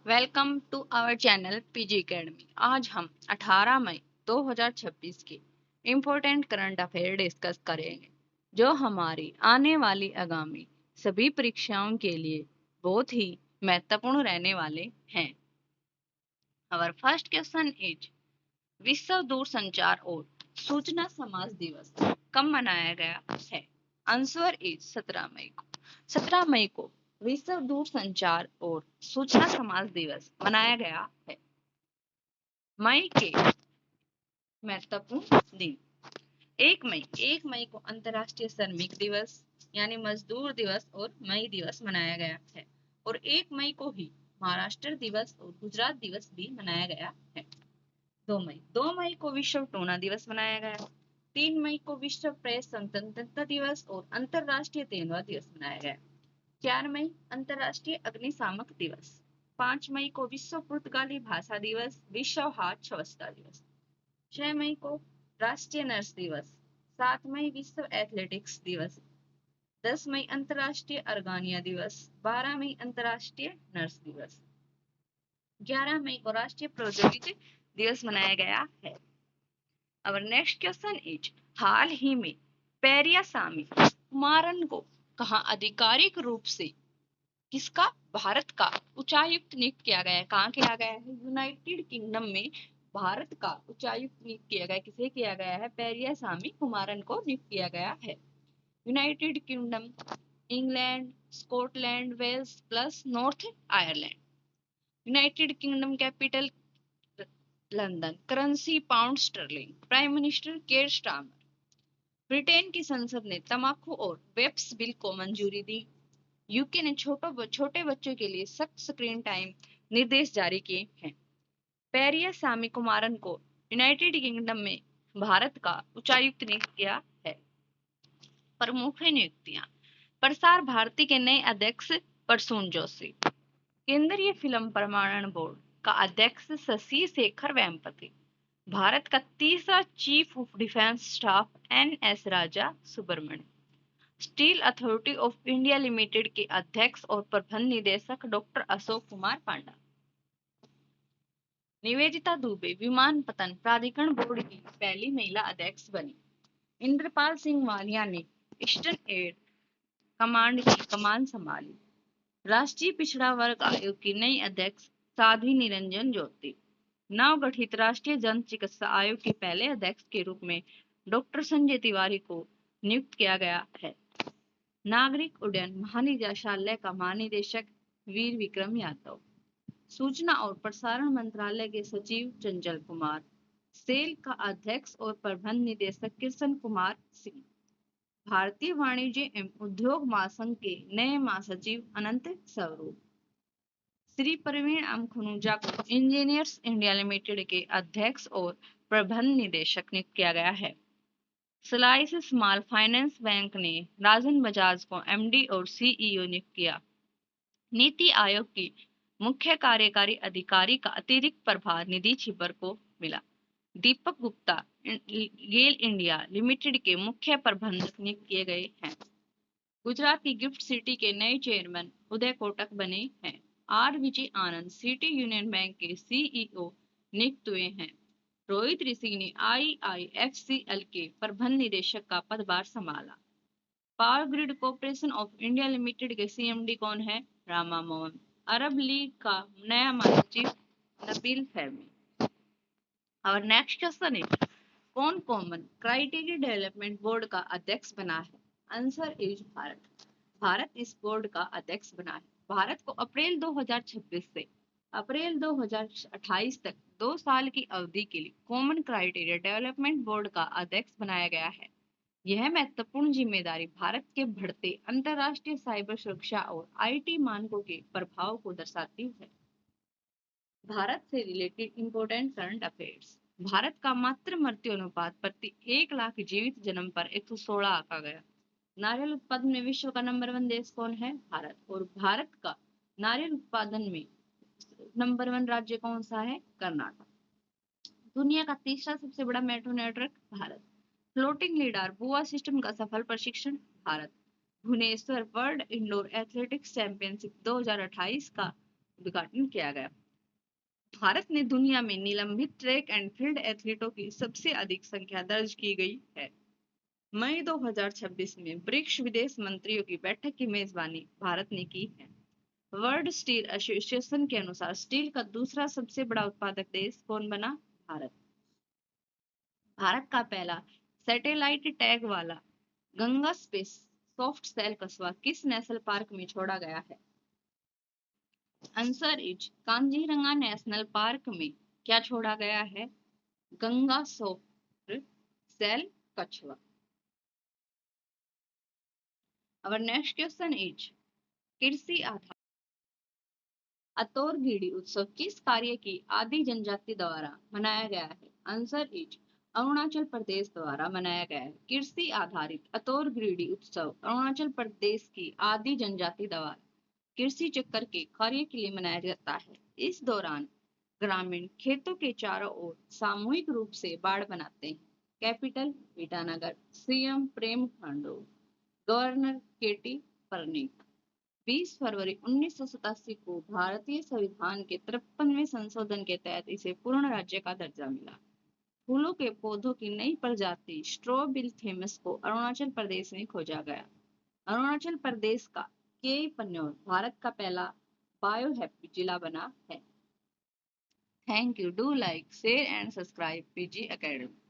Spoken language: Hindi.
Welcome to our channel PG Academy. आज हम 18 मई 2026 के इम्पोर्टेंट करंट अफेयर डिस्कस करेंगे जो हमारी आने वाली आगामी सभी परीक्षाओं के लिए बहुत ही महत्वपूर्ण रहने वाले हैं। आवर फर्स्ट क्वेश्चन इज विश्व दूरसंचार और सूचना समाज दिवस कब मनाया गया है? आंसर इज 17 मई को। 17 मई को विश्व दूरसंचार और सूचना समाज दिवस मनाया गया है। मई के महत्वपूर्ण दिन। 1 मई को अंतर्राष्ट्रीय श्रमिक दिवस यानी मजदूर दिवस और मई दिवस मनाया गया है। और 1 मई को ही महाराष्ट्र दिवस और गुजरात दिवस भी मनाया गया है। 2 मई को विश्व टोना दिवस मनाया गया। 3 मई को विश्व प्रेस स्वतंत्रता दिवस और अंतरराष्ट्रीय तेंदुआ दिवस मनाया गया। 4 मई अंतरराष्ट्रीय अग्निशामक दिवस। 5 मई को विश्व पुर्तगाली भाषा दिवस, विश्व हाथ स्वच्छता दिवस। 6 मई को राष्ट्रीय नर्स दिवस। 7 मई विश्व एथलेटिक्स दिवस। 10 मई अंतरराष्ट्रीय अर्गानिया दिवस। 12 मई अंतरराष्ट्रीय नर्स दिवस। 11 मई को राष्ट्रीय प्रौद्योगिकी दिवस मनाया गया है। अब नेक्स्ट क्वेश्चन इज हाल ही में पेरियासामी कुमारन को कहाँ आधिकारिक रूप से किसका भारत का उच्चायुक्त नियुक्त किया गया है? कहाँ किया गया है? यूनाइटेड किंगडम में भारत का उच्चायुक्त नियुक्त किया गया। किसे किया गया है? पेरियासामी कुमारन को नियुक्त किया गया है। United Kingdom, England, Scotland, Wales plus North Ireland. United Kingdom capital London, currency pound sterling, prime minister Keir Starmer. Britain की संसद ने तंबाकू और वेप्स बिल को मंजूरी दी। यूके ने छोटे बच्चों के लिए सख्त स्क्रीन टाइम निर्देश जारी किए हैं। पेरियासामी कुमारन को यूनाइटेड किंगडम में भारत का उच्चायुक्त नियुक्त किया है। प्रमुख नियुक्तियां। प्रसार भारती के नए अध्यक्ष प्रसून जोशी। केंद्रीय फिल्म प्रमाणन बोर्ड का अध्यक्ष शशि शेखर वेम्पति। भारत का तीसरा chief of defence staff NS Raja Subramaniam. Steel Authority of India Limited के अध्यक्ष और प्रबंध निदेशक डॉक्टर अशोक कुमार पांडा। निवेदिता दुबे विमानपत्तन प्राधिकरण बोर्ड की पहली महिला अध्यक्ष बनी। इंद्रपाल सिंह वालिया ने ईस्टर्न एयर कमांड की कमान संभाली। राष्ट्रीय पिछड़ा वर्ग आयोग की नई अध्यक्ष साध्वी निरंजन ज्योति। नवगठित राष्ट्रीय जन चिकित्सा आयोग के पहले अध्यक्ष के रूप में डॉक्टर संजय तिवारी को नियुक्त किया गया है। नागरिक उड्डयन महानिदेशालय का महानिदेशक वीर विक्रम यादव। सूचना और प्रसारण मंत्रालय के सचिव चंचल कुमार। सेल का अध्यक्ष और प्रबंध निदेशक कृष्ण कुमार सिंह। भारतीय वाणिज्य एवं उद्योग महासंघ के नए महासचिव अनंत स्वरूप। श्री प्रवीण खनूजा को इंजीनियर्स इंडिया लिमिटेड के अध्यक्ष और प्रबंध निदेशक नियुक्त किया गया है। स्लाइस स्मॉल फाइनेंस बैंक ने राजन बजाज को MD और CEO नियुक्त किया। नीति आयोग की मुख्य कार्यकारी अधिकारी का अतिरिक्त प्रभार निधि छिब्बर को मिला। दीपक गुप्ता गेल इंडिया लिमिटेड के मुख्य प्रबंधक नियुक्त किए गए हैं। गुजरात की गिफ्ट सिटी के नए चेयरमैन उदय कोटक बने हैं। R Vijay Anand city union bank के CEO नियुक्त हुए हैं। रोहित ऋषि ने IIFCL के प्रबंध निदेशक का पदभार संभाला। Power grid corporation of India Limited के CMD कौन है? रामा मोहन। अरब लीग का नया महासचिव नबील फहमी। और नेक्स्ट क्वेश्चन है कौन कॉमन क्राइटेरिया डेवलपमेंट बोर्ड का अध्यक्ष बना है? Answer is Bharat. भारत इस बोर्ड का अध्यक्ष बना है। भारत को अप्रैल 2026 से अप्रैल 2028 तक 2 साल की अवधि के लिए कॉमन क्राइटेरिया डेवलपमेंट बोर्ड का अध्यक्ष बनाया गया है। यह महत्वपूर्ण जिम्मेदारी भारत के बढ़ते अंतर्राष्ट्रीय साइबर सुरक्षा और IT मानकों के प्रभाव को दर्शाती है। भारत से related important current affairs. Bharat का मातृ मृत्यु अनुपात प्रति 1 लाख जीवित जन्म पर 116 आंका गया। नारियल उत्पादन में विश्व का नंबर 1 देश कौन है? भारत। और भारत का नारियल उत्पादन में नंबर 1 राज्य कौन सा है? कर्नाटक। दुनिया का तीसरा सबसे बड़ा metro network Bharat. Floating leader buoy system का सफल प्रशिक्षण Bharat. Bhubaneswar world indoor athletics championship 2028 का उद्घाटन किया गया। भारत ने दुनिया में निलंबित ट्रैक एंड फील्ड एथलीटों की सबसे अधिक संख्या दर्ज की गई है। मई 2026 में ब्रिक्स विदेश मंत्रियों की बैठक की मेजबानी भारत ने की है। वर्ल्ड स्टील एसोसिएशन के अनुसार स्टील का दूसरा सबसे बड़ा उत्पादक देश कौन बना? भारत। भारत का पहला सैटेलाइट टैग वाला गंगा स्पेस सॉफ्ट सेल कस्बा किस नेशनल पार्क में छोड़ा गया है? Answer is Kaziranga national park में क्या छोड़ा गया है? गंगा सॉफ्ट सेल कछुआ। Our next question is कृषि आधार अतौरगीडी उत्सव किस कार्य की आदि जनजाति द्वारा मनाया गया है? आंसर इज अरुणाचल प्रदेश द्वारा मनाया गया है। कृषि आधारित अतौरगीडी उत्सव अरुणाचल प्रदेश की आदि जनजाति द्वारा कृषि चक्र के कार्य के लिए मनाया जाता है। इस दौरान ग्रामीण खेतों के चारों ओर सामूहिक रूप से बाड़ बनाते हैं। कैपिटल ईटानगर, सीएम प्रेम खांडू, गवर्नर केटी परनिक। 20 फरवरी 1987 को भारतीय संविधान के 53वें संशोधन के तहत इसे पूर्ण राज्य का दर्जा मिला। फूलों के पौधों की नई प्रजाति स्ट्रोबिलथेमस को अरुणाचल प्रदेश में खोजा गया। अरुणाचल प्रदेश का के पन्नौर भारत का पहला बायो हैप्पी जिला बना है। Thank you. Do like share and subscribe PG academy.